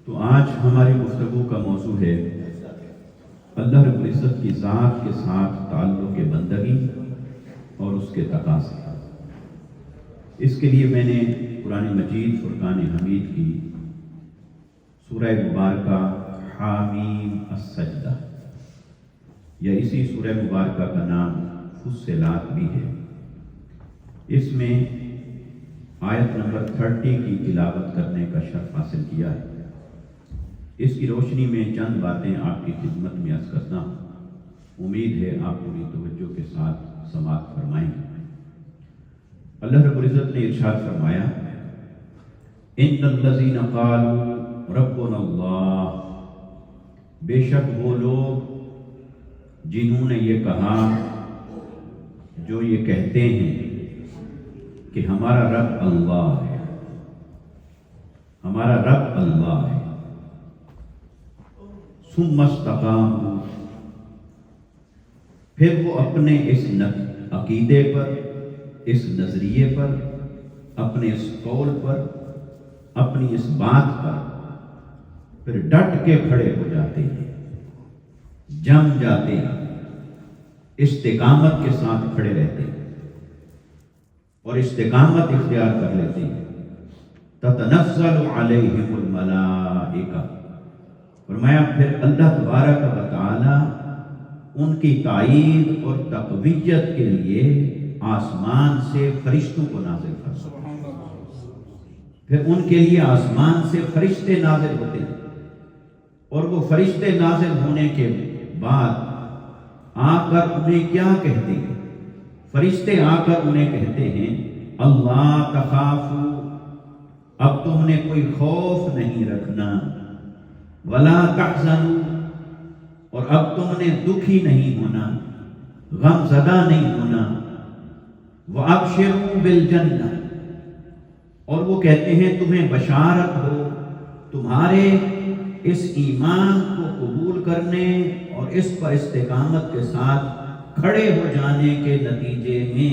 تو آج ہماری گفتگو کا موضوع ہے اللہ رب العزت کی ذات کے ساتھ تعلق بندگی اور اس کے تقاضے۔ اس کے لیے میں نے قرآن مجید فرقان حمید کی سورہ مبارکہ حامیم السجدہ یا اسی سورہ مبارکہ کا نام فصلات بھی ہے، اس میں آیت نمبر 30 کی تلاوت کرنے کا شرف حاصل کیا ہے۔ اس کی روشنی میں چند باتیں آپ کی خدمت میں عرض کرتا ہوں، امید ہے آپ پوری توجہ کے ساتھ سماعت فرمائیں گے۔ اللہ رب العزت نے ارشاد فرمایا، ان الذین قالوا ربنا اللہ، بے شک وہ لوگ جنہوں نے یہ کہا، جو یہ کہتے ہیں کہ ہمارا رب اللہ ہے، ہمارا رب اللہ ہے، ثم استقاموا، پھر وہ اپنے اس عقیدے پر، اس نظریے پر، اپنے اس قول پر، اپنی اس بات پر پھر ڈٹ کے کھڑے ہو جاتے ہیں، جم جاتے ہیں، استقامت کے ساتھ کھڑے رہتے ہیں اور استقامت اختیار کر لیتے ہیں۔ تتنزل علیہم الملائکہ، فرمایا پھر اللہ تبارک و تعالی ان کی تائید اور تقویت کے لیے آسمان سے فرشتوں کو نازل فرماتا، پھر ان کے لیے آسمان سے فرشتے نازل ہوتے ہیں، اور وہ فرشتے نازل ہونے کے بعد آ کر انہیں کیا کہتے ہیں؟ فرشتے آ کر انہیں کہتے ہیں، اللہ تخافوا، اب تم نے کوئی خوف نہیں رکھنا، ولا تحزنوا، اور اب تم نے دکھی نہیں ہونا، غم زدہ نہیں ہونا، وابشروا بالجنہ، اور وہ کہتے ہیں تمہیں بشارت ہو تمہارے اس ایمان کو قبول کرنے اور اس پر استقامت کے ساتھ کھڑے ہو جانے کے نتیجے میں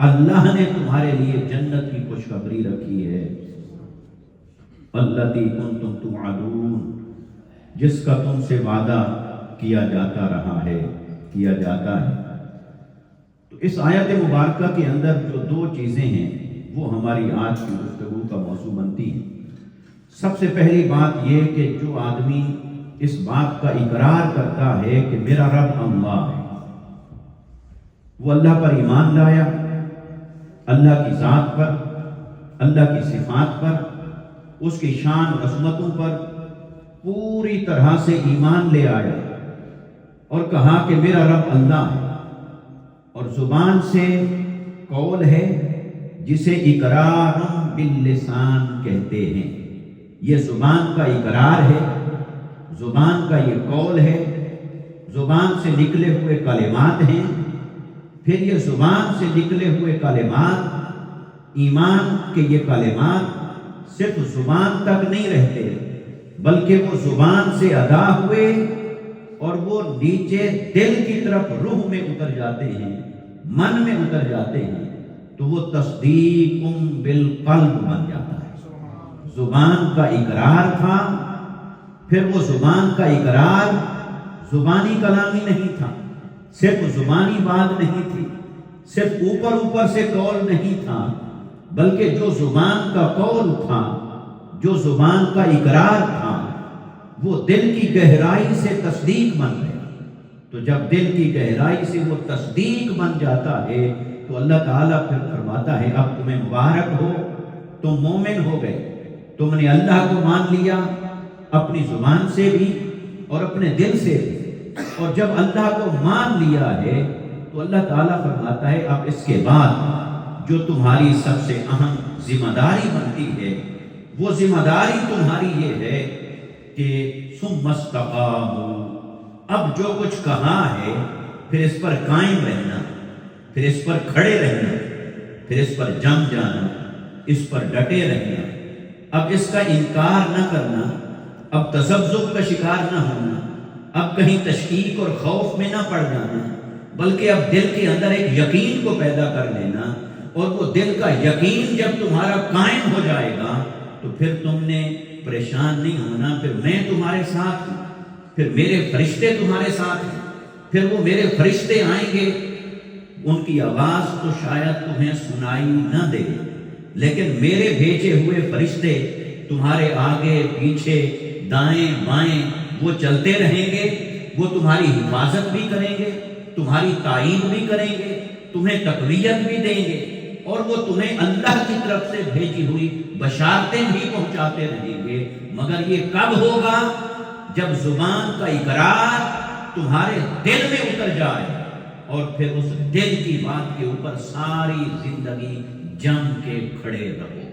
اللہ نے تمہارے لیے جنت کی خوشخبری رکھی ہے، التی کنتم توعدون، جس کا تم سے وعدہ کیا جاتا رہا ہے، کیا جاتا ہے۔ تو اس آیت مبارکہ کے اندر جو دو چیزیں ہیں وہ ہماری آج کی گفتگو کا موضوع بنتی ہیں۔ سب سے پہلی بات یہ کہ جو آدمی اس بات کا اقرار کرتا ہے کہ میرا رب اللہ ہے، وہ اللہ پر ایمان لایا، اللہ کی ذات پر، اللہ کی صفات پر، اس کی شان و عظمتوں پر پوری طرح سے ایمان لے آیا اور کہا کہ میرا رب اللہ ہے، اور زبان سے قول ہے جسے اقرار باللسان کہتے ہیں، یہ زبان کا اقرار ہے، زبان کا یہ قول ہے، زبان سے نکلے ہوئے کلمات ہیں، پھر یہ زبان سے نکلے ہوئے کلمات، ایمان کے یہ کلمات صرف زبان تک نہیں رہتے بلکہ وہ زبان سے ادا ہوئے اور وہ نیچے دل کی طرف روح میں اتر جاتے ہیں، من میں اتر جاتے ہیں، تو وہ تصدیق بالقلب بن جاتا ہے۔ زبان کا اقرار تھا، پھر وہ زبان کا اقرار زبانی کلامی نہیں تھا، صرف زبانی بات نہیں تھی، صرف اوپر اوپر سے قول نہیں تھا، بلکہ جو زبان کا قول تھا، جو زبان کا اقرار تھا، وہ دل کی گہرائی سے تصدیق بن گیا۔ تو جب دل کی گہرائی سے وہ تصدیق بن جاتا ہے تو اللہ تعالیٰ پھر فرماتا ہے اب تمہیں مبارک ہو، تم مومن ہو گئے، تم نے اللہ کو مان لیا اپنی زبان سے بھی اور اپنے دل سے بھی، اور جب اللہ کو مان لیا ہے تو اللہ تعالیٰ فرماتا ہے اب اس کے بعد جو تمہاری سب سے اہم ذمہ داری بنتی ہے، وہ ذمہ داری تمہاری یہ ہے کہ ثم استقاموا، اب جو کچھ کہا ہے پھر اس پر قائم رہنا، پھر اس پر کھڑے رہنا، پھر اس پر جم جانا، اس پر ڈٹے رہنا، اب اس کا انکار نہ کرنا، اب تذبذب کا شکار نہ ہونا، اب کہیں تشکیک اور خوف میں نہ پڑ جانا، بلکہ اب دل کے اندر ایک یقین کو پیدا کر لینا، اور وہ دل کا یقین جب تمہارا قائم ہو جائے گا تو پھر تم نے پریشان نہیں ہونا، پھر میں تمہارے ساتھ ہوں، پھر میرے فرشتے تمہارے ساتھ ہیں، پھر وہ میرے فرشتے آئیں گے، ان کی آواز تو شاید تمہیں سنائی نہ دے، لیکن میرے بھیجے ہوئے فرشتے تمہارے آگے پیچھے دائیں بائیں وہ چلتے رہیں گے، وہ تمہاری حفاظت بھی کریں گے، تمہاری تائید بھی کریں گے، تمہیں تقویت بھی دیں گے، اور وہ تمہیں اللہ کی طرف سے بھیجی ہوئی بشارتیں بھی پہنچاتے رہیں گے۔ مگر یہ کب ہوگا؟ جب زبان کا اقرار تمہارے دل میں اتر جائے، اور پھر اس دل کی بات کے اوپر ساری زندگی جم کے کھڑے رہو۔